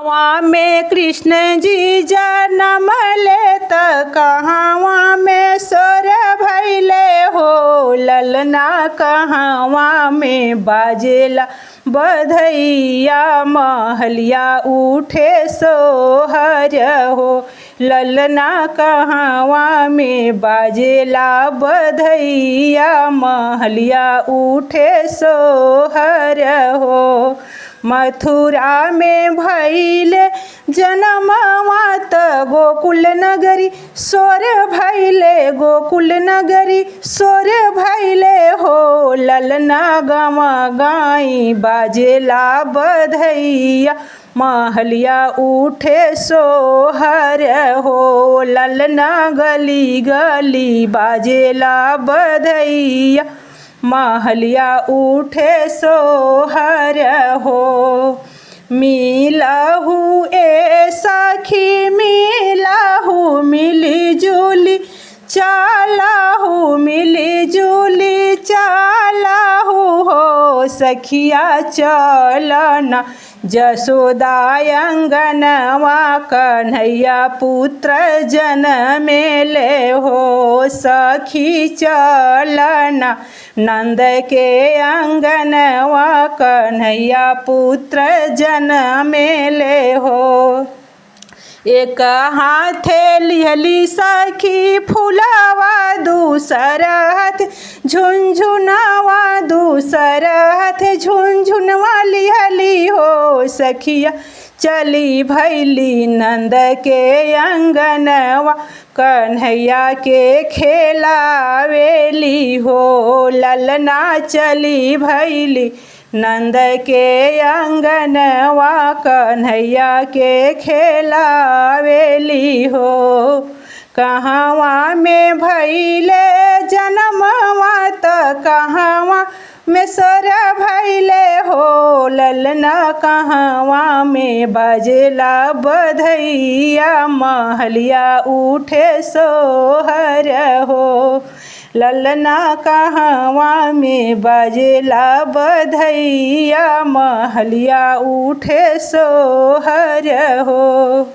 वहाँ में कृष्ण जी जन्म लेत कहवा में सोर भैले हो। ललना कहवा में बाजेला बधैया महलिया उठे सोहर हो। ललना कहवा में बाजेला बधैया महलिया उठे सोहर हो। मथुरा में भैले जनमवा त गोकुल नगरी सोर भैले गोकुल नगरी सोर भैले हो। ललना गवा गाई बाजेला बधैया महलिया उठे सोहर हो। ललना गली गली बाजेला बधैया महलिया उठे सोहर हो। मिलहु ए सखी मिलहु मिली जुली चालहु मिली जुली चालहु हो। सखिया चलना जसोदा अंगनवा कन्हैया पुत्र जनमेले हो। सखी चलना नंद के अंगनवा कन्हैया पुत्र जनमेले हो। एक हाथे लिहली सखी फुलवा दूसर हाथ झुनझुनवा दूसर हाथ झुनझुनवा लिहली हो। सखिया चली भैली नंद के अंगनवा कन्हैया के खेलावेली हो। ललना चली भैली नंद के अंगनवा कन्हैया के खेलावेली हो। कहवा में भैले जनमवा त कहवा में सोर भैले हो। ललना कहवा में बाजेला बधैया महलिया उठे सोहर हो। ललना कहवा में बाजेला बधैया महलिया उठे सोहर हो।